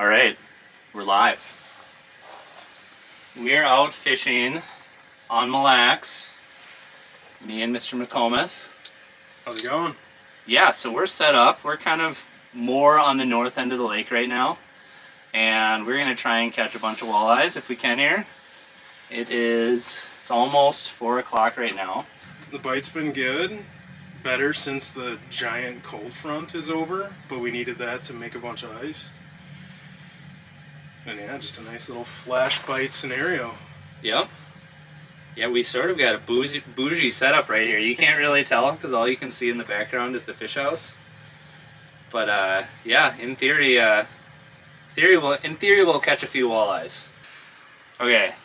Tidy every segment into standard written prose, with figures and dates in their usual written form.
All right, we're live. We're out fishing on Mille Lacs. Me and Mr. McComas. How's it going? Yeah, so we're set up. We're kind of more on the north end of the lake right now. And we're going to try and catch a bunch of walleyes if we can here. It's almost 4 o'clock right now. The bite's been good. Better since the giant cold front is over, but we needed that to make a bunch of ice. And yeah, just a nice little flash bite scenario. Yep. Yeah, we sort of got a bougie setup right here. You can't really tell because all you can see in the background is the fish house. But yeah, in theory we'll catch a few walleyes. Okay,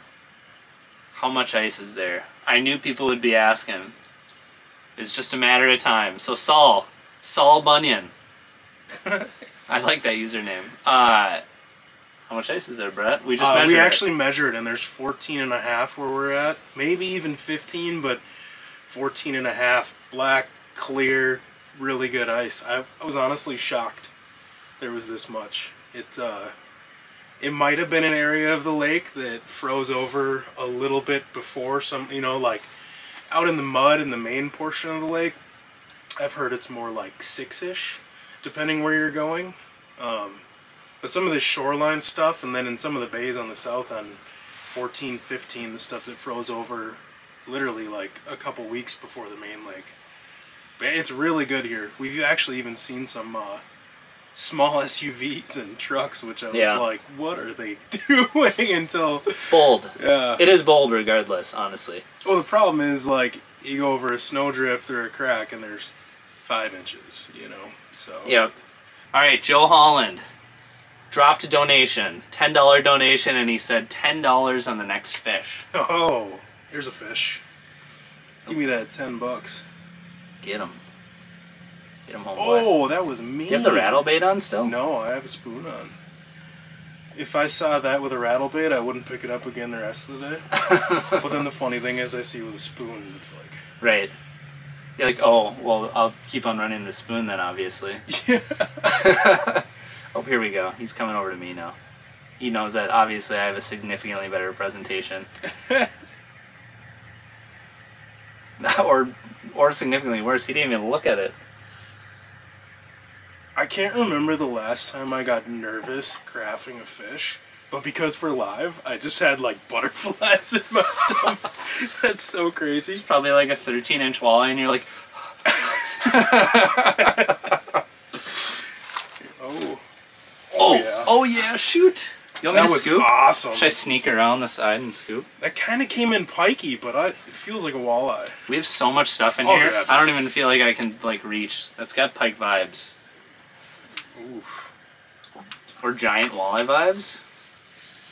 how much ice is there? I knew people would be asking. It's just a matter of time. So Saul Bunyan. I like that username. How much ice is there, Brett? We just measured. We actually measured, and there's 14.5 where we're at. Maybe even 15, but 14.5. Black, clear, really good ice. I was honestly shocked there was this much. It might have been an area of the lake that froze over a little bit before some, like out in the mud in the main portion of the lake. I've heard it's more like 6-ish, depending where you're going. But some of the shoreline stuff, and then in some of the bays on the south end, 14, 15, the stuff that froze over literally like a couple weeks before the main lake. But it's really good here. We've actually even seen some small SUVs and trucks, which I was like, what are they doing until... It's bold. Yeah. It is bold regardless, honestly. Well, the problem is, like, you go over a snowdrift or a crack and there's 5 inches, so... Yep. Alright, Joe Holland dropped a donation, $10 donation, and he said $10 on the next fish. Oh, here's a fish. Give me that $10. Get him. Get him, homeboy. Oh, that was mean. Do you have the rattlebait on still? No, I have a spoon on. If I saw that with a rattlebait, I wouldn't pick it up again the rest of the day. But then the funny thing is, I see with a spoon, it's like... Right. You're like, oh, well, I'll keep on running the spoon then, obviously. Yeah. Oh, here we go. He's coming over to me now. He knows that, obviously, I have a significantly better presentation. or significantly worse, he didn't even look at it. I can't remember the last time I got nervous crafting a fish, but because we're live, I just had like butterflies in my stomach. That's so crazy. It's probably like a 13-inch walleye, and you're like... Oh yeah, shoot! You want me to scoop? That was awesome. Should I sneak around the side and scoop? That kind of came in pikey, but it feels like a walleye. We have so much stuff in here, I don't even feel like I can like reach. That's got pike vibes. Oof. Or giant walleye vibes.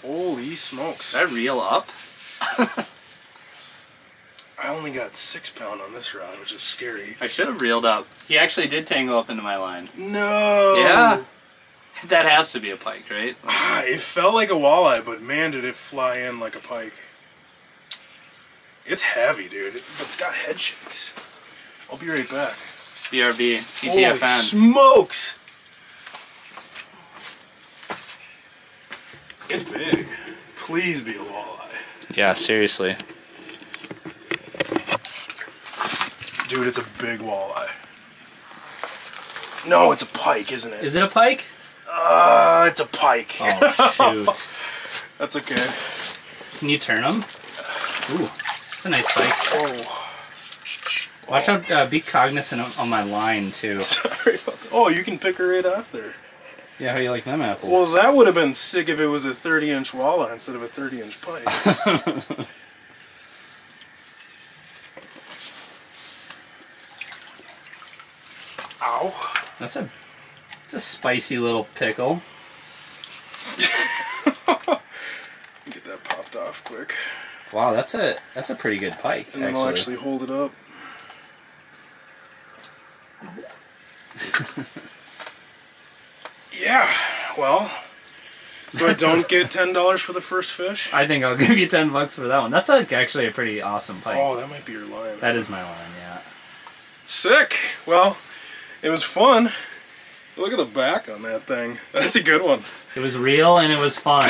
Holy smokes. Did I reel up? I only got 6 pound on this rod, which is scary. I should have reeled up. He actually did tangle up into my line. No! Yeah. That has to be a pike, right? It felt like a walleye, but man, did it fly in like a pike. It's heavy, dude, but it's got head shakes. I'll be right back. BRB, TTFN. Holy smokes! It's big. Please be a walleye. Yeah, seriously. Dude, it's a big walleye. No, it's a pike, isn't it? Is it a pike? It's a pike. Oh, shoot. That's okay. Can you turn them? Ooh, it's a nice pike. Oh. Watch out, be cognizant on my line, too. Sorry about that. Oh, you can pick her right off there. Yeah, how you like them apples? Well, that would have been sick if it was a 30-inch walleye instead of a 30-inch pike. Ow. That's a spicy little pickle. Get that popped off quick. Wow, that's a pretty good pike. And then I'll actually hold it up. Yeah, well, so I don't get $10 for the first fish? I think I'll give you $10 for that one. That's like actually a pretty awesome pike. Oh, that might be your line. That is my line, yeah. Sick. Well, it was fun. Look at the back on that thing. That's a good one. It was real and it was fun.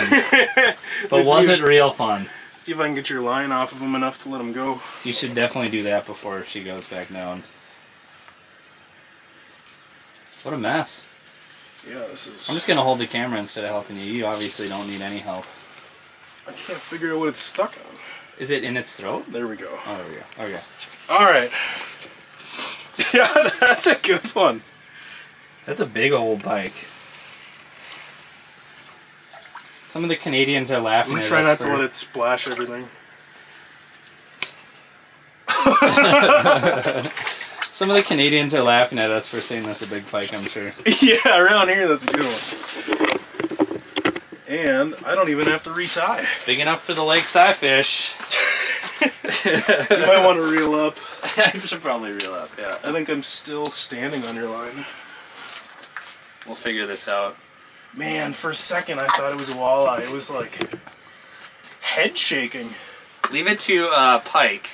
But was it real fun? See if I can get your line off of him enough to let him go. You should definitely do that before she goes back down. What a mess. Yeah, this is... I'm just going to hold the camera instead of helping you. You obviously don't need any help. I can't figure out what it's stuck on. Is it in its throat? There we go. Oh, there we go. Okay. Alright. Yeah, that's a good one. That's a big old pike. Some of the Canadians are laughing at us. Try not to let it splash everything. Some of the Canadians are laughing at us for saying that's a big pike, I'm sure. Yeah, around here that's a good one. And I don't even have to retie. Big enough for the lakes I fish. You might want to reel up. I should probably reel up, yeah. I think I'm still standing on your line. We'll figure this out. Man, for a second I thought it was a walleye. It was like head shaking. Leave it to pike.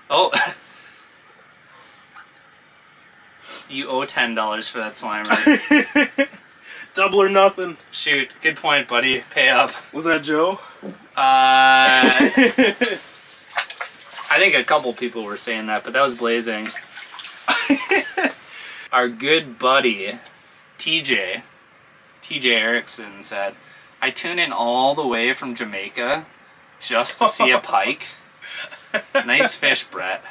Oh. You owe $10 for that slime, right? Double or nothing. Shoot, good point, buddy. Pay up. Was that Joe? I think a couple people were saying that, but that was blazing. Our good buddy, TJ Erickson said, I tune in all the way from Jamaica just to see a pike. Nice fish, Brett.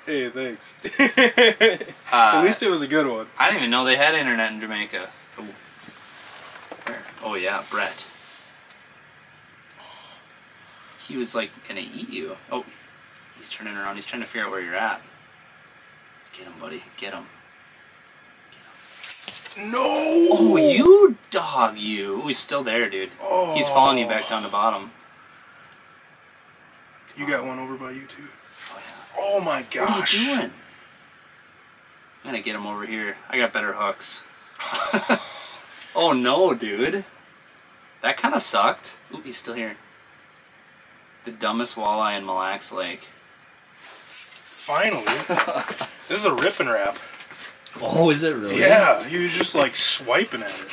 Hey, thanks. At least it was a good one. I didn't even know they had internet in Jamaica. Oh, oh yeah, Brett. He was like gonna eat you. Oh, he's turning around. He's trying to figure out where you're at. Get him, buddy. Get him. No! Oh, you dog, you. Oh, he's still there, dude. Oh. He's following you back down to bottom. You got one over by you, too. Oh, yeah. Oh, my gosh. What are you doing? I'm gonna get him over here. I got better hooks. Oh, no, dude. That kind of sucked. Ooh, he's still here. The dumbest walleye in Mille Lacs Lake. Finally. This is a rip and wrap. Oh, is it really? Yeah, he was just like swiping at it.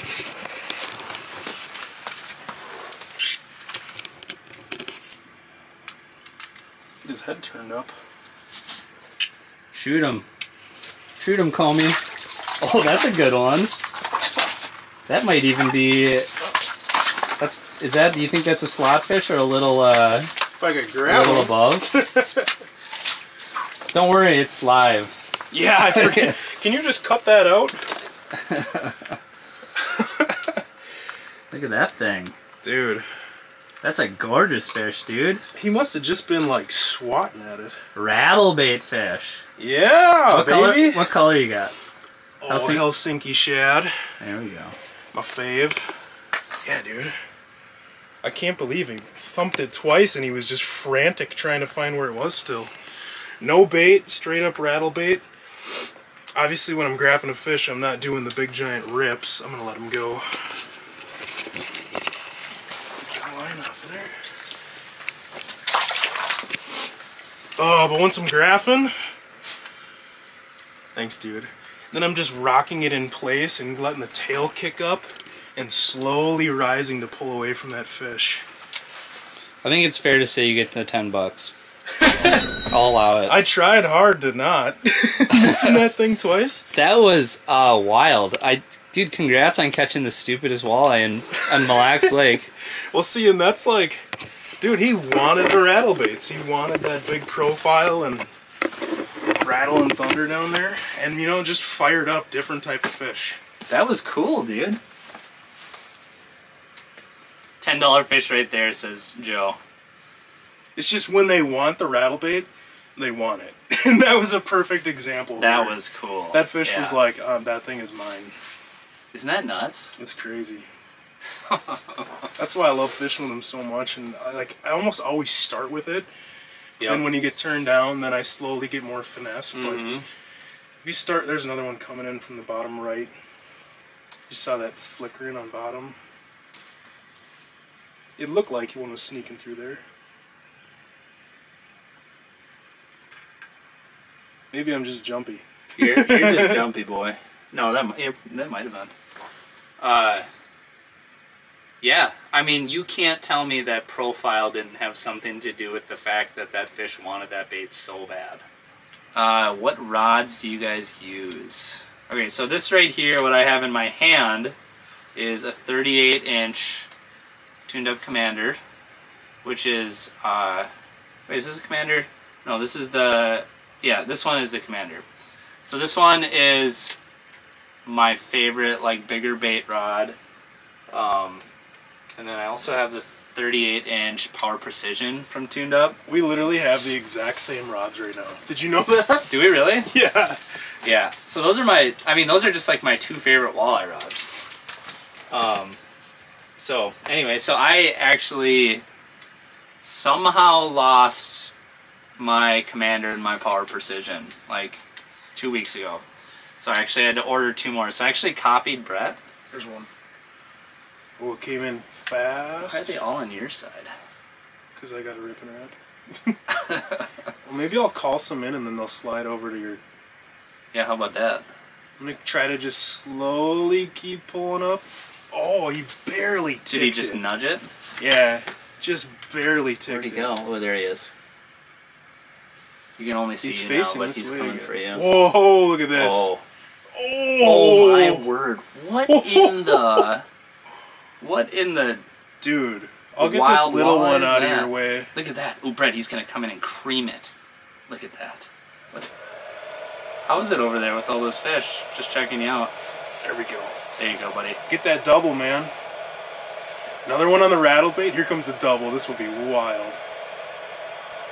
Get his head turned up. Shoot him. Shoot him, Comey. Oh, that's a good one. That might even be... Is that, do you think that's a slot fish or a little, if I could grab a little him. above? Don't worry, it's live. Yeah, I forget. Can you just cut that out? Look at that thing. Dude. That's a gorgeous fish, dude. He must have just been like swatting at it. Rattlebait fish. Yeah, what baby. What color you got? Oh, Helsinki shad. There we go. My fave. Yeah, dude. I can't believe he thumped it twice and he was just frantic trying to find where it was still. No bait, straight up rattle bait. Obviously when I'm grabbing a fish I'm not doing the big giant rips. I'm gonna let him go. Get the line off of there. Oh, but once I'm graphing, thanks dude. Then I'm just rocking it in place and letting the tail kick up and slowly rising to pull away from that fish. I think it's fair to say you get the $10. I'll allow it. I tried hard to not. Missing that thing twice. That was wild. Dude, congrats on catching the stupidest walleye on Mille Lacs Lake. Well, see, and that's like, dude, he wanted the rattlebaits. He wanted that big profile and rattle and thunder down there, and you know, just fired up different type of fish. That was cool, dude. $10 fish right there, says Joe. It's just when they want the rattlebait, they want it. And that was a perfect example. That was cool. That fish was like, that thing is mine. Isn't that nuts? It's crazy. That's why I love fishing with them so much, and I almost always start with it. Yep. And when you get turned down, then I slowly get more finesse. But if you start, there's another one coming in from the bottom right. You saw that flickering on bottom. It looked like one was sneaking through there. Maybe I'm just jumpy. You're just jumpy, boy. No, that might have been. Yeah, I mean, you can't tell me that profile didn't have something to do with the fact that that fish wanted that bait so bad. What rods do you guys use? Okay, so this right here, what I have in my hand, is a 38-inch tuned up Commander, which is, wait, is this a Commander? No, this is the, yeah, this one is the Commander. So this one is my favorite, like, bigger bait rod. And then I also have the 38-inch Power Precision from Tuned Up. We literally have the exact same rods right now. Did you know that? Do we really? Yeah. Yeah. So those are my, I mean, those are just like my two favorite walleye rods. So anyway, so I actually somehow lost my Commander and my Power Precision like 2 weeks ago. So I actually had to order 2 more. So I actually copied Brett. There's one. Oh, it came in fast. Why are they all on your side? Because I got a ripping rod. Well, maybe I'll call some in and then they'll slide over to your... Yeah, how about that? I'm going to try to just slowly keep pulling up. Oh, he barely ticked it. Did he just nudge it? Yeah, just barely ticked it. Where'd he go? Oh, there he is. You can only see he's you facing now, but this he's way coming again. for you. Whoa, look at this. Oh. Oh, My word. What in the... What in the... Dude, I'll get this little one out of your way. Look at that. Ooh, Brett, he's going to come in and cream it. Look at that. What? How is it over there with all those fish? Just checking you out. There we go. There you go, buddy. Get that double, man. Another one on the rattlebait. Here comes the double. This will be wild.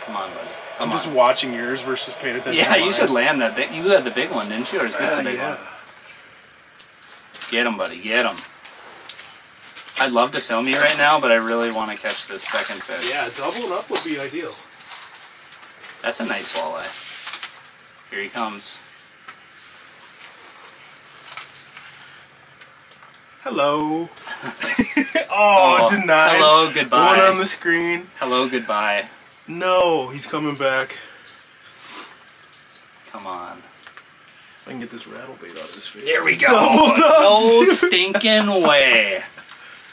Come on, buddy. I'm just watching yours versus paying attention Yeah, to you mine. should land that big. You had the big one, didn't you? Or is this the big yeah. one? Get him, buddy. Get him. I'd love to film you right now, but I really want to catch this second fish. Yeah, doubling up would be ideal. That's a nice walleye. Here he comes. Hello. Oh, denied. Hello, goodbye. One on the screen. Hello, goodbye. No, he's coming back. Come on. I can get this rattlebait out of his face. There we go. Doubled up, No dude. stinking way.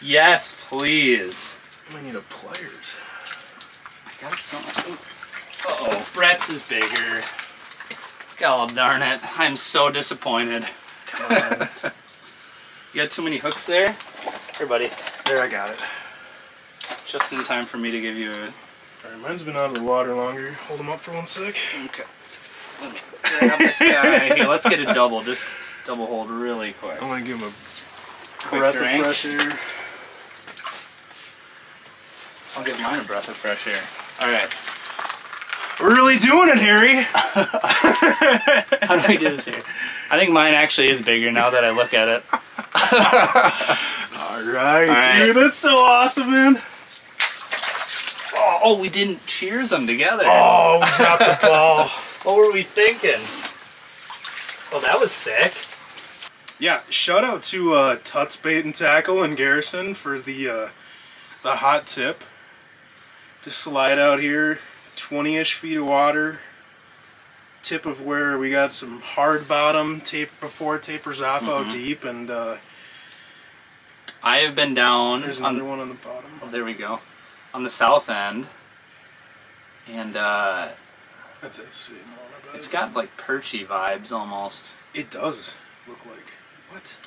Yes, please. I need a pliers. I got some. Uh-oh, Brett's is bigger. God darn it. I'm so disappointed. Come on. You got too many hooks there? Here, buddy. There, I got it. Just in time for me to give you a... Alright, mine's been out of the water longer. Hold him up for 1 sec. Okay. Let me grab this guy. Here, let's get a double. Just double hold really quick. I'm gonna give him a Quick breath drink. of fresh air. I'll give mine a breath of fresh air. Alright. We're really doing it, Harry! How do we do this here? I think mine actually is bigger now that I look at it. Alright, dude, that's so awesome, man! Oh, we didn't cheers them together. Oh, we dropped the ball. What were we thinking? Oh, that was sick. Yeah, shout out to Tuts Bait and Tackle in Garrison for the hot tip. Just slide out here, 20-ish feet of water. Tip of where we got some hard bottom tape before it tapers off out deep, and I have been down. there's another one on the bottom. Oh, there we go. On the south end, and That's that same one, I bet. it's got like perchy vibes almost. It does look like. What?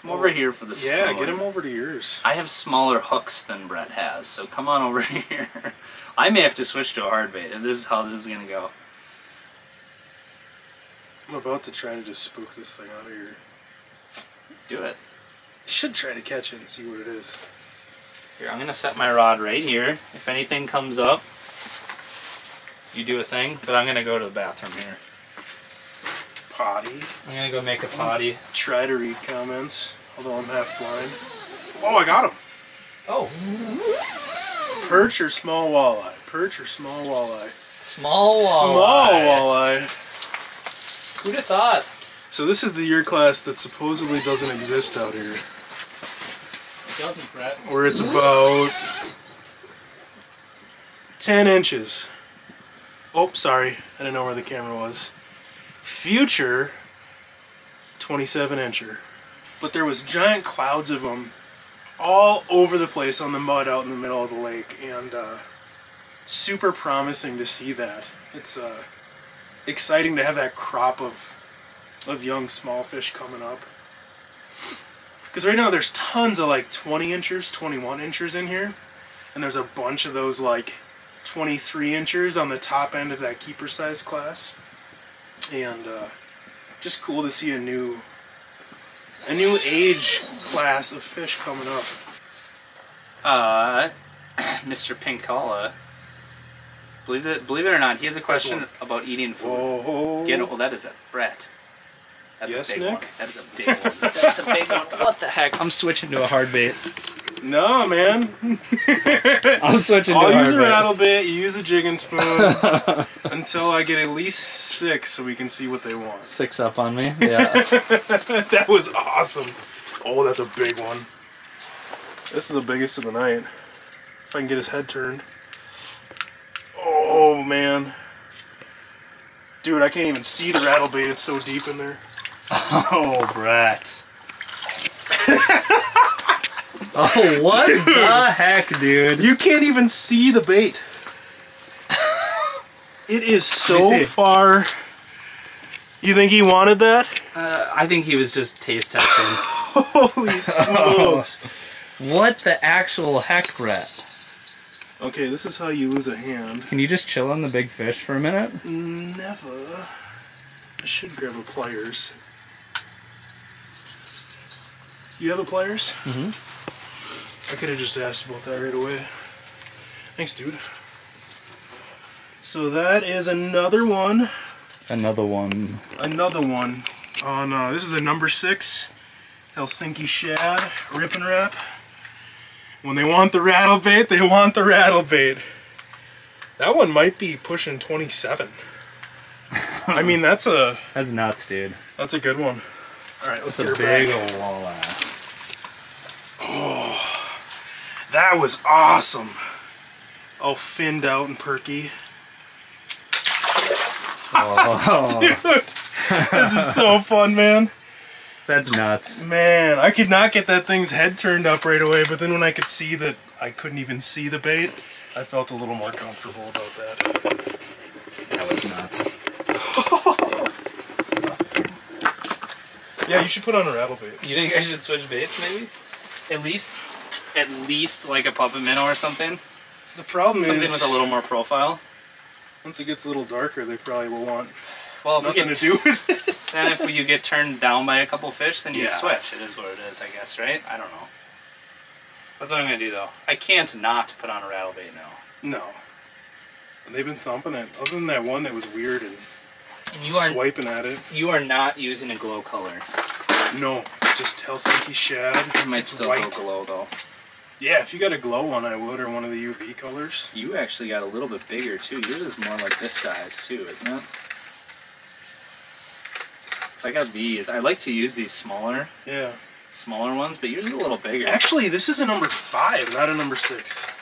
Come over here for the spoon. Yeah, get him over to yours. I have smaller hooks than Brett has, so come on over here. I may have to switch to a hard bait if this is how this is gonna go. I'm about to try to just spook this thing out of here. Do it. I should try to catch it and see what it is. Here, I'm gonna set my rod right here. If anything comes up, you do a thing, but I'm gonna go to the bathroom here. Potty. I'm gonna go make a potty. Try to read comments, although I'm half blind. Oh, I got him. Oh. Perch or small walleye? Perch or small walleye? Small walleye. Small walleye. Who'd have thought? So this is the year class that supposedly doesn't exist out here. It doesn't, Brett. Where it's about 10 inches. Oh, sorry. I didn't know where the camera was. Future 27 incher. But there was giant clouds of them all over the place on the mud out in the middle of the lake, and super promising to see that. It's exciting to have that crop of young small fish coming up. Because right now there's tons of like 20 inchers, 21 inchers in here, and there's a bunch of those like 23 inchers on the top end of that keeper size class, and just cool to see a new age class of fish coming up. Mr. Pinkala, believe it or not, he has a question about eating food. Oh, Well, that is a Brett. That's yes, a big Nick? one. That is a big one. That's a big one. What the heck? I'm switching to a hard bait. no, man. I'm switching to a I'll hard use a bait. rattle bait, you use a jig and spoon until I get at least 6 so we can see what they want. 6 up on me. Yeah. That was awesome. Oh, that's a big one. This is the biggest of the night. If I can get his head turned. Oh, man. Dude, I can't even see the rattle bait. It's so deep in there. Oh, Brett. Oh, what the heck, dude? You can't even see the bait. It is so far. You think he wanted that? I think he was just taste testing. Holy smokes. What the actual heck, Brett? Okay, this is how you lose a hand. Can you just chill on the big fish for a minute? Never. I should grab a pliers. You have a pliers? Mm-hmm. I could have just asked about that right away. Thanks, dude. So that is another one. Another one. Another one. On this is a number 6 Helsinki shad rip and wrap. When they want the rattle bait, they want the rattle bait. That one might be pushing 27. I mean, that's nuts, dude. That's a good one. All right, let's That's get a her big back. old walleye. Oh, that was awesome. All finned out and perky. Oh, Dude, this is so fun, man. that's nuts. Man, I could not get that thing's head turned up right away, but then when I could see that I couldn't even see the bait, I felt a little more comfortable about that. That was nuts. Yeah, you should put on a rattle bait. You think I should switch baits, maybe? At least like a puppet minnow or something. The problem Something is, with a little more profile. once it gets a little darker, they probably will want Well, if nothing we to get do with it. then if you get turned down by a couple fish, then you Yeah. switch. It is what it is, I guess, right? I don't know. That's what I'm gonna do though. I can't not put on a rattle bait now. No. And they've been thumping it. Other than that one that was weird and And swiping at it. you are not using a glow color. No, just Helsinki shad. It might It's still white. go glow though. Yeah, if you got a glow one, I would, or one of the UV colors. You actually got a little bit bigger too. Yours is more like this size too, isn't it? So I got these. I like to use these smaller ones, but yours is a little bigger. Actually, this is a number 5, not a number 6.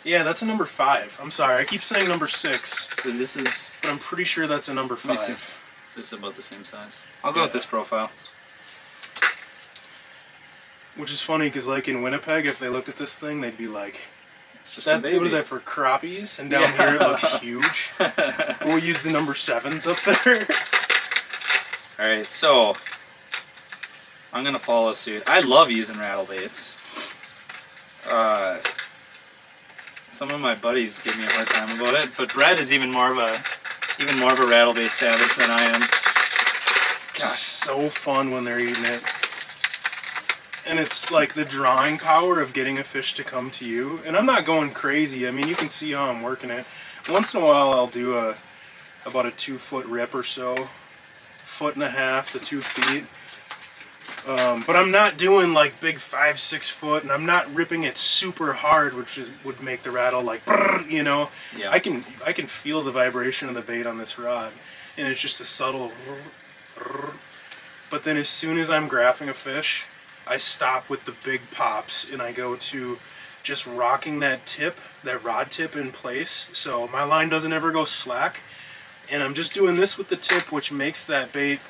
Yeah, that's a number 5. I'm sorry, I keep saying number 6, So this is, but I'm pretty sure that's a number let me see 5. if this is about the same size. I'll go with this profile. Which is funny, because like in Winnipeg, if they looked at this thing, they'd be like, It's just a baby. what is that, for crappies? And down here it looks huge. We'll use the number 7s up there. Alright, so I'm gonna follow suit. I love using rattle baits. Some of my buddies give me a hard time about it, but Brett is even more of a rattle bait savage than I am. Gosh, so fun when they're eating it. And it's like the drawing power of getting a fish to come to you. And I'm not going crazy. I mean, you can see how I'm working it. Once in a while, I'll do about a 2-foot rip or so, 1.5 to 2 feet. But I'm not doing like big 5-6 foot, and I'm not ripping it super hard, which would make the rattle like, brrr, you know. Yeah. I can feel the vibration of the bait on this rod, and it's just a subtle. But then as soon as I'm graphing a fish, I stop with the big pops, and I go to just rocking that rod tip in place, so my line doesn't ever go slack. And I'm just doing this with the tip, which makes that bait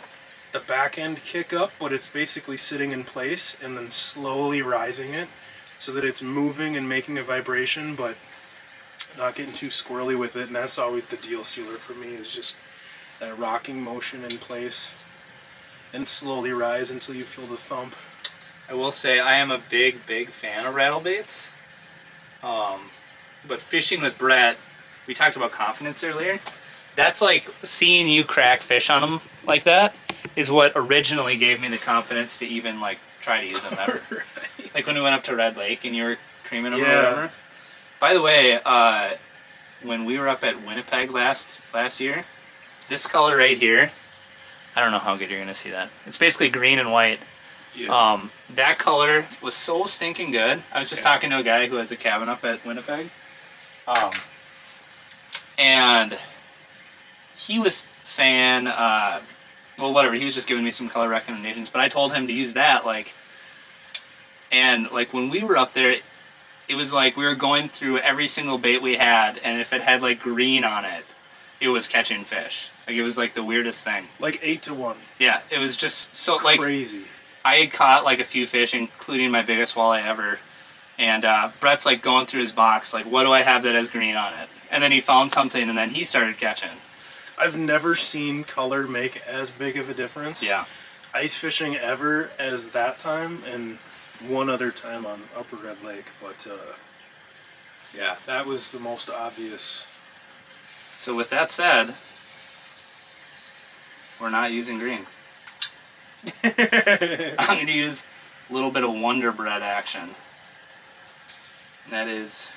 the back end kick up, but it's basically sitting in place and then slowly rising it so that it's moving and making a vibration, but not getting too squirrely with it. And that's always the deal sealer for me, is just that rocking motion in place and slowly rise until you feel the thump. I will say I am a big fan of rattlebaits. But fishing with Brett, we talked about confidence earlier. That's like seeing you crack fish on them like that is what originally gave me the confidence to even like try to use them ever. Right. Like when we went up to Red Lake and you were creaming them or whatever. By the way, when we were up at Winnipeg last year, this color right here, I don't know how good you're gonna see that. It's basically green and white. Yeah. That color was so stinking good. I was just talking to a guy who has a cabin up at Winnipeg. And he was saying, well, whatever, he was just giving me some color recommendations, but I told him to use that, like, and like when we were up there, it was like we were going through every single bait we had, and if it had like green on it, it was catching fish. Like it was like the weirdest thing. Like 8 to 1. Yeah, it was just so like crazy. I had caught like a few fish, including my biggest walleye ever, and Brett's like going through his box, like, what do I have that has green on it? And then he found something, and then he started catching. I've never seen color make as big of a difference. Yeah. Ice fishing ever as that time, and one other time on Upper Red Lake, but yeah, that was the most obvious. So with that said, we're not using green. I'm going to use a little bit of Wonder Bread action. And that is,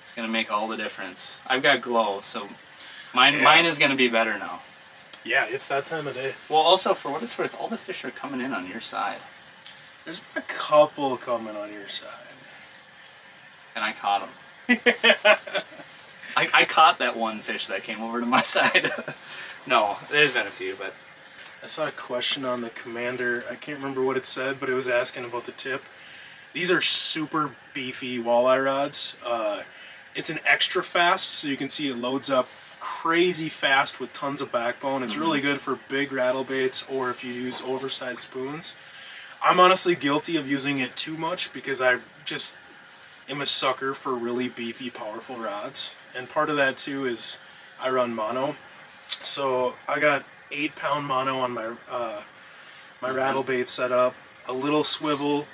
it's going to make all the difference. I've got glow, so mine is going to be better now. Yeah, it's that time of day. Well, also, for what it's worth, all the fish are coming in on your side. There's been a couple coming on your side. And I caught them. I caught that one fish that came over to my side. No, there's been a few, but... I saw a question on the Commander. I can't remember what it said, but it was asking about the tip. These are super beefy walleye rods. It's an extra fast, so you can see it loads up crazy fast with tons of backbone. It's really good for big rattle baits or if you use oversized spoons. I'm honestly guilty of using it too much because I just am a sucker for really beefy, powerful rods. And part of that too is I run mono. So I got 8-pound mono on my my rattle bait setup, a little swivel,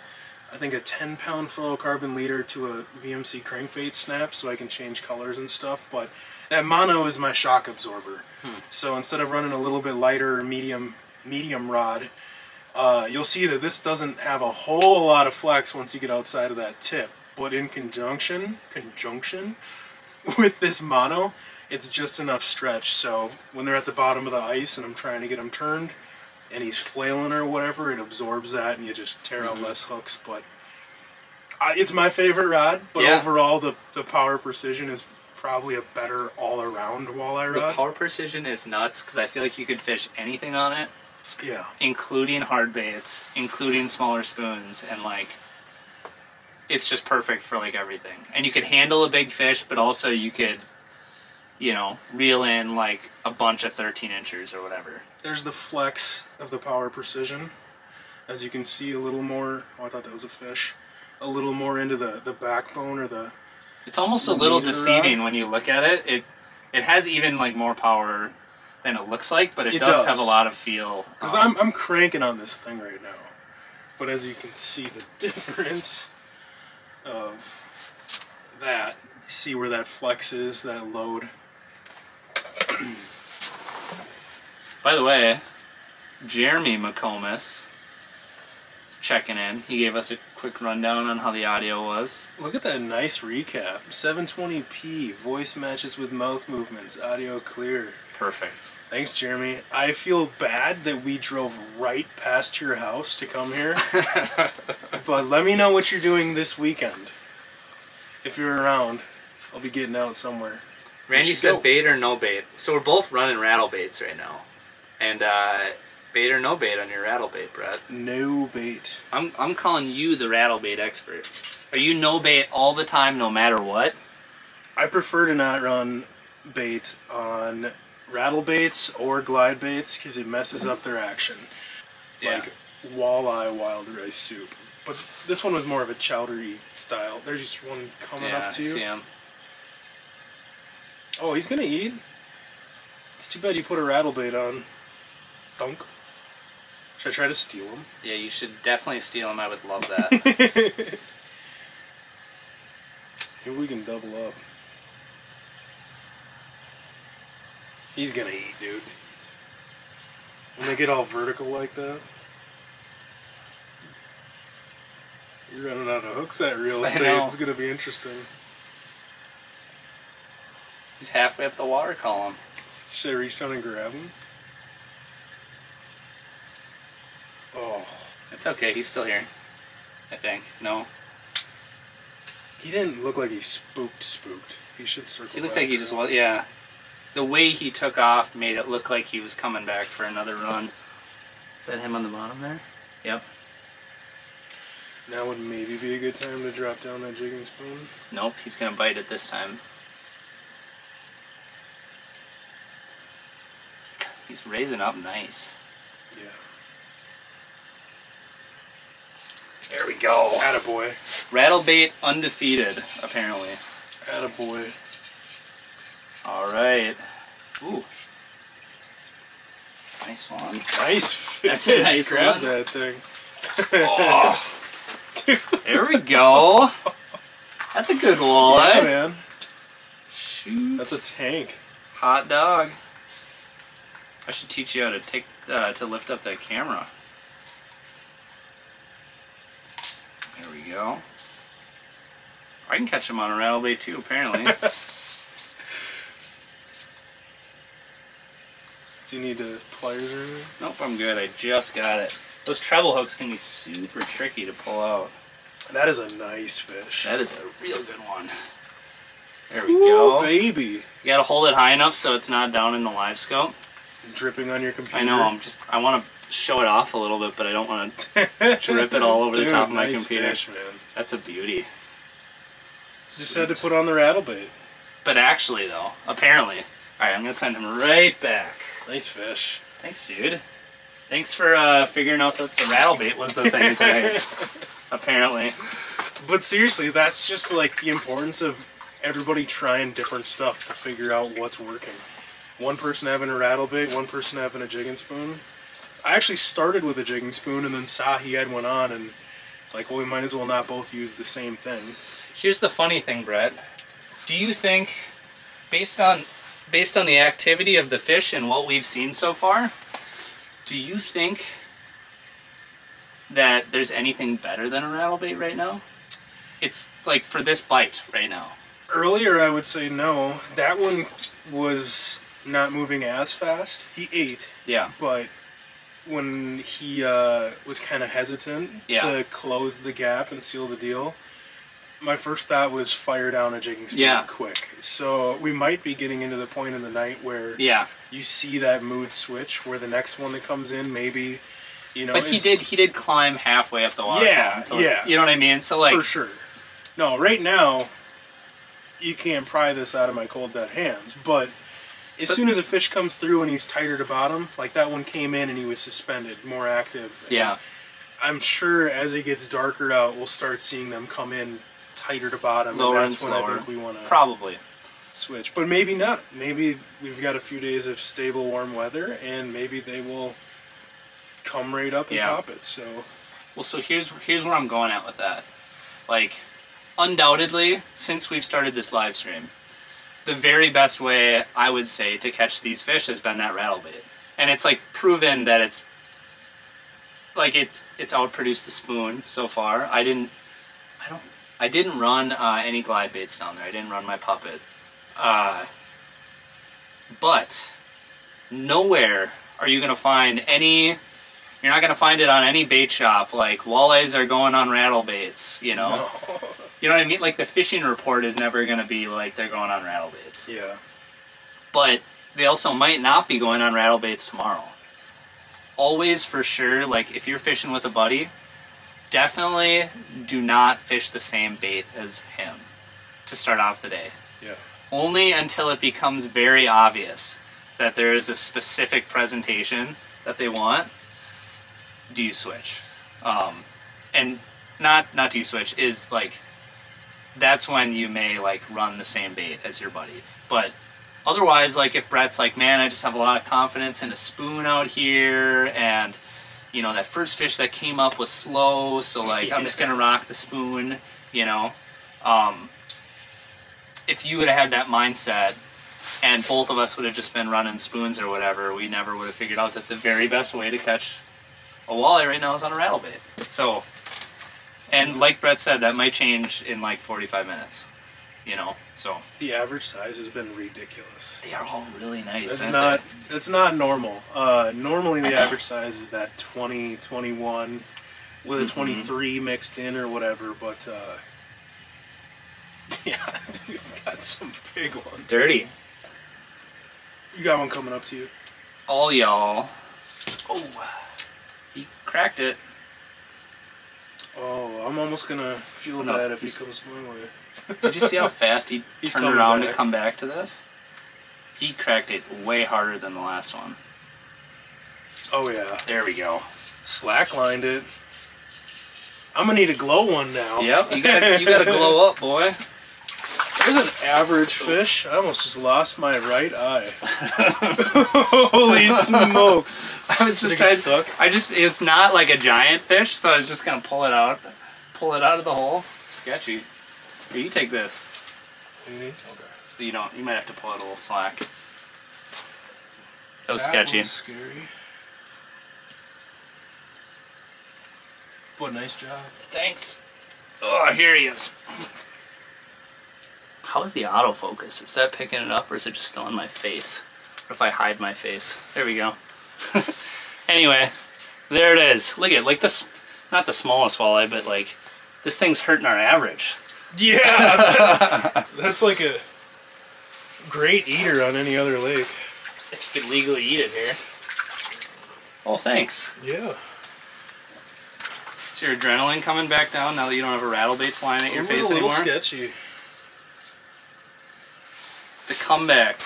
I think a 10-pound fluorocarbon leader to a VMC crankbait snap so I can change colors and stuff. But that mono is my shock absorber. So instead of running a little bit lighter or medium rod, you'll see that this doesn't have a whole lot of flex once you get outside of that tip. But in conjunction with this mono, it's just enough stretch. So when they're at the bottom of the ice and I'm trying to get them turned and he's flailing or whatever, it absorbs that and you just tear out less hooks. But it's my favorite rod, but overall the power precision is probably a better all-around walleye rod. The power precision is nuts because I feel like you could fish anything on it. Yeah. Including hard baits, including smaller spoons, and like it's just perfect for like everything. And you could handle a big fish, but also you could, you know, reel in like a bunch of 13 inchers or whatever. There's the flex of the power precision. As you can see, a little more, oh, I thought that was a fish, a little more into the backbone or the... It's almost a little deceiving when you look at it. It has even like more power than it looks like, but it does have a lot of feel. Because I'm cranking on this thing right now. But as you can see the difference of that, you see where that flex is, that load. By the way, Jeremy McComas is checking in. He gave us a quick rundown on how the audio was. Look at that nice recap. 720p, voice matches with mouth movements, audio clear. Perfect. Thanks, Jeremy. I feel bad that we drove right past your house to come here. But let me know what you're doing this weekend. If you're around, I'll be getting out somewhere. Randy said bait or no bait. So we're both running rattle baits right now. And bait or no bait on your rattle bait, Brett? No bait. I'm calling you the rattle bait expert. Are you no bait all the time, no matter what? I prefer to not run bait on rattle baits or glide baits because it messes up their action. Yeah. Like walleye wild rice soup. But this one was more of a chowdery style. There's just one coming up to you. See him. Oh, he's gonna eat? It's too bad you put a rattle bait on. Dunk. Should I try to steal him? Yeah, you should definitely steal him. I would love that. Maybe we can double up. He's gonna eat, dude. When they get all vertical like that. You're running out of hooks at real estate. It's gonna be interesting. He's halfway up the water column. Should I reach down and grab him? Oh. It's okay, he's still here. I think. No? He didn't look like he spooked. He should circle He looked back like he just around. was, yeah. The way he took off made it look like he was coming back for another run. Is that him on the bottom there? Yep. Now would maybe be a good time to drop down that jigging spoon. Nope, he's gonna bite it this time. He's raising up nice. Yeah. There we go. Attaboy. Rattlebait undefeated, apparently. Attaboy. Alright. Ooh. Nice one. Nice fish. That's a nice Grab one. that thing. Oh. There we go. That's a good walleye. Yeah, man. Shoot. That's a tank. Hot dog. I should teach you how to take to lift up that camera. There we go. I can catch him on a rattlebait too, apparently. Do you need pliers or anything? Nope, I'm good. I just got it. Those treble hooks can be super tricky to pull out. That is a nice fish. That is a real good one. There we Ooh, go. baby. You gotta hold it high enough so it's not down in the live scope. Dripping on your computer. I know, I want to show it off a little bit, but I don't want to drip it all over the top of my nice computer. Fish, man. That's a beauty. Just had to put on the rattlebait. But actually, though, apparently. Alright, I'm going to send him right back. Nice fish. Thanks, dude. Thanks for figuring out that the rattlebait was the thing today. Apparently. But seriously, that's just like the importance of everybody trying different stuff to figure out what's working. One person having a rattlebait, one person having a jigging spoon. I actually started with a jigging spoon and then saw he had one on and like, well, we might as well not both use the same thing. Here's the funny thing, Brett. Do you think, based on the activity of the fish and what we've seen so far, do you think that there's anything better than a rattlebait right now? It's like for this bite right now. Earlier I would say no. That one was not moving as fast. He ate. Yeah. But when he was kind of hesitant to close the gap and seal the deal, my first thought was fire down a jigging spoon quick. So we might be getting into the point in the night where you see that mood switch, where the next one that comes in maybe, you know. But he did climb halfway up the water. Yeah. You know what I mean? So like for sure. No, right now you can't pry this out of my cold dead hands, but as soon as a fish comes through and he's tighter to bottom, like that one came in and he was suspended, more active. Yeah. I'm sure as it gets darker out, we'll start seeing them come in tighter to bottom, lower and that's and when slower. I think we want to probably switch. But maybe not. Maybe we've got a few days of stable, warm weather, and maybe they will come right up and pop it. So, well, so here's where I'm going at with that. Like, undoubtedly, since we've started this live stream, the very best way I would say to catch these fish has been that rattlebait, and it's like proven that it's outproduced the spoon so far. I didn't run any glide baits down there. I didn't run my puppet, but nowhere are you gonna find any. You're not gonna find it on any bait shop. Like walleyes are going on rattlebaits, you know. no. You know what I mean? Like the fishing report is never gonna be like they're going on rattlebaits. Yeah. But they also might not be going on rattlebaits tomorrow. Always for sure, like if you're fishing with a buddy, definitely do not fish the same bait as him to start off the day. Yeah. Only until it becomes very obvious that there is a specific presentation that they want, do you switch? And not do you switch is like, that's when you may like run the same bait as your buddy. But otherwise, like if Brett's like, man, I just have a lot of confidence in a spoon out here, and you know, that first fish that came up was slow, so like I'm just gonna rock the spoon, you know. If you would have had that mindset and both of us would have just been running spoons or whatever, we never would have figured out that the very best way to catch a walleye right now is on a rattle bait. So, and like Brett said, that might change in like 45 minutes, you know, so. The average size has been ridiculous. They are all really nice, It's not normal. Normally the average size is that 20, 21 with a 23 mixed in or whatever, but yeah, we've got some big ones. Dirty. You got one coming up to you. All y'all. Oh, he cracked it. Oh, I'm almost gonna feel bad if he comes my way. Did you see how fast he turned around to come back to this? He cracked it way harder than the last one. Oh yeah. There we go. Slacklined it. I'm gonna need a glow one now. Yep, you gotta glow up, boy. There's an average fish. I almost just lost my right eye. Holy smokes! I was just trying to. It's not like a giant fish, so I was just gonna pull it out of the hole. Sketchy. Here, you take this. Okay. So you might have to pull it a little slack. That was sketchy. That was scary. But nice job. Thanks. Oh, here he is. How is the autofocus? Is that picking it up, or is it just still in my face? What if I hide my face? There we go. Anyway, there it is. Look at like this. Not the smallest walleye, but like this thing's hurting our average. Yeah, that's like a great eater on any other lake. If you could legally eat it here. Oh, thanks. Yeah. Is your adrenaline coming back down now that you don't have a rattle bait flying at your face anymore? It was a little sketchy. The comeback.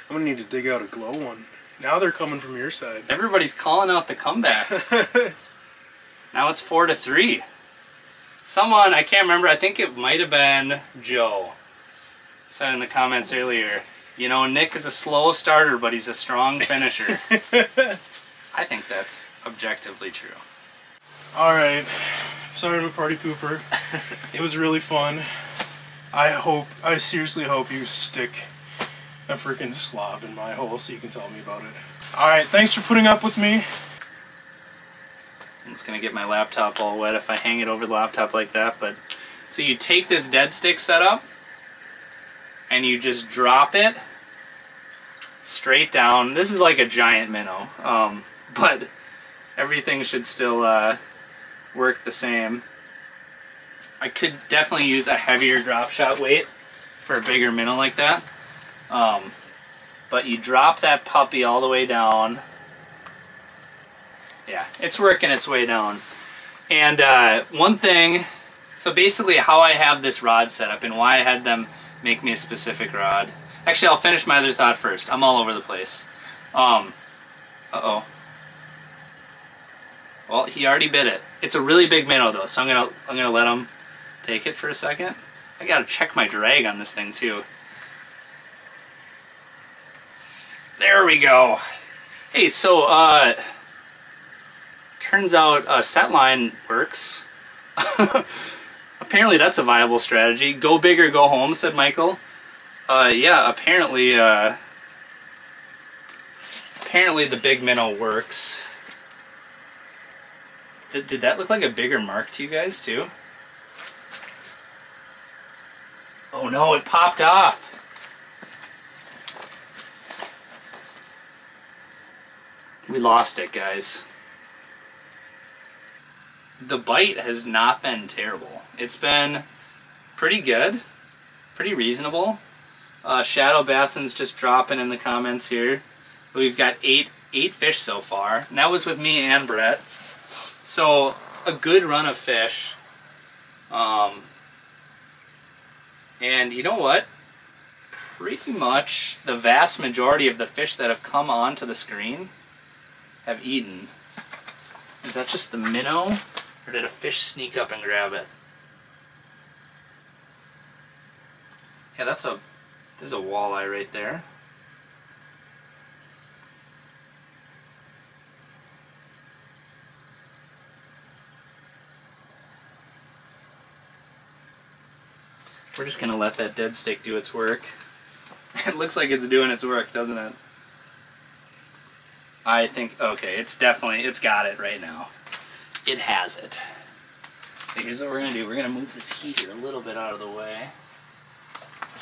I'm gonna need to dig out a glow one. Now they're coming from your side. Everybody's calling out the comeback. Now it's 4-3. Someone, I can't remember, I think it might have been Joe, said in the comments earlier, you know, Nick is a slow starter, but he's a strong finisher. I think that's objectively true. Alright, sorry I'm a party pooper. It was really fun. I seriously hope you stick a freaking slob in my hole so you can tell me about it. Alright, thanks for putting up with me. I'm just gonna get my laptop all wet if I hang it over the laptop like that, but so you take this dead stick setup and you just drop it straight down. This is like a giant minnow, but everything should still work the same. I could definitely use a heavier drop shot weight for a bigger minnow like that. But you drop that puppy all the way down. Yeah, it's working its way down. And one thing, so basically how I have this rod set up and why I had them make me a specific rod. Actually, I'll finish my other thought first. I'm all over the place. Uh-oh. Well, he already bit it. It's a really big minnow though, so I'm gonna let him take it for a second. I gotta check my drag on this thing too. There we go. Hey, so turns out set line works. Apparently that's a viable strategy. Go big or go home, said Michael. Yeah, apparently the big minnow works. Did that look like a bigger mark to you guys too? Oh no, it popped off. We lost it, guys. The bite has not been terrible. It's been pretty good, pretty reasonable. Shadow Basson's just dropping in the comments here. We've got eight fish so far, and that was with me and Brett. So a good run of fish. And you know what? pretty much the vast majority of the fish that have come onto the screen have eaten. Is that just the minnow, or did a fish sneak up and grab it? Yeah, there's a walleye right there. We're just gonna let that dead stick do its work. It looks like it's doing its work, doesn't it? I think, okay, it's got it right now. It has it. Okay, here's what we're gonna do. We're gonna move this heater a little bit out of the way.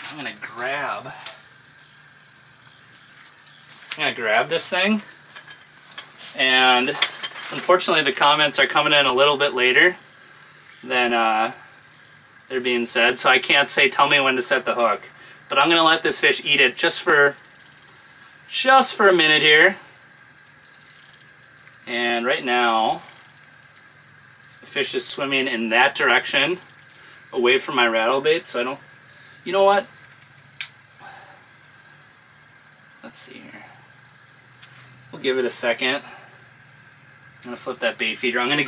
I'm gonna grab this thing, and unfortunately the comments are coming in a little bit later than they're being said, so I can't say tell me when to set the hook. But I'm gonna let this fish eat it just for a minute here. And right now the fish is swimming in that direction away from my rattle bait, so I don't, you know what? Let's see here. We'll give it a second. I'm gonna flip that bait feeder. I'm gonna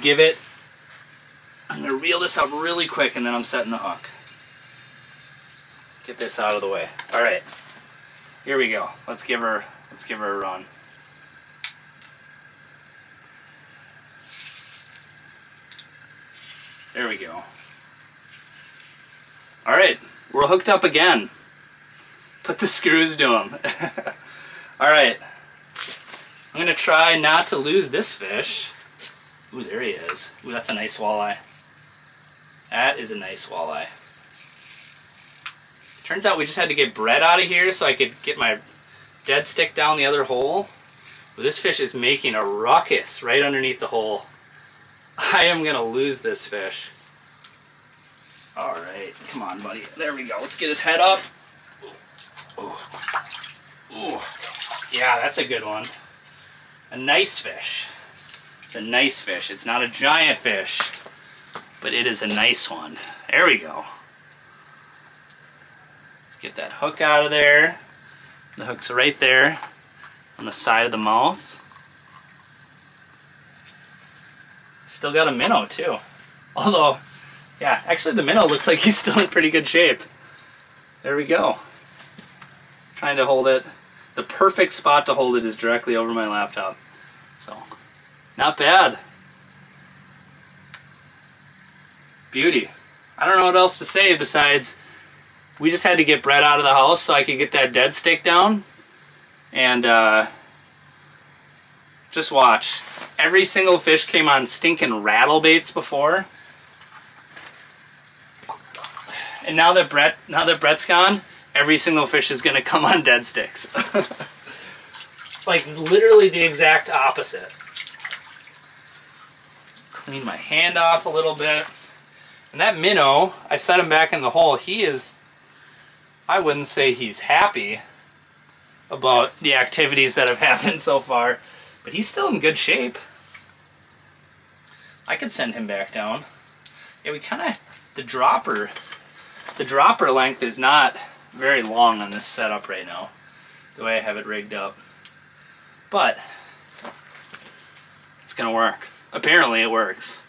reel this up really quick, and then I'm setting the hook. Get this out of the way. All right, here we go. Let's give her a run. There we go. All right, we're hooked up again. Put the screws to them. All right, I'm gonna try not to lose this fish. Ooh, there he is. Ooh, that's a nice walleye. That is a nice walleye. Turns out we just had to get Brett out of here so I could get my dead stick down the other hole. But this fish is making a ruckus right underneath the hole. I am gonna lose this fish. All right, come on, buddy. There we go. Let's get his head up. Ooh. Ooh. Yeah, that's a good one. A nice fish. It's a nice fish. It's not a giant fish, but it is a nice one. There we go. Let's get that hook out of there. The hook's right there on the side of the mouth. Still got a minnow too. Although, yeah, actually the minnow looks like he's still in pretty good shape. There we go. Trying to hold it. The perfect spot to hold it is directly over my laptop. So, not bad. Beauty. I don't know what else to say besides we just had to get Brett out of the house so I could get that dead stick down. And just watch. Every single fish came on stinking rattle baits before. And now that Brett's gone, every single fish is gonna come on dead sticks. Like literally the exact opposite. Clean my hand off a little bit. And that minnow, I set him back in the hole. He is, I wouldn't say he's happy about the activities that have happened so far, but he's still in good shape. I could send him back down. Yeah, we kind of, the dropper length is not very long on this setup right now, the way I have it rigged up. But it's gonna work. Apparently it works.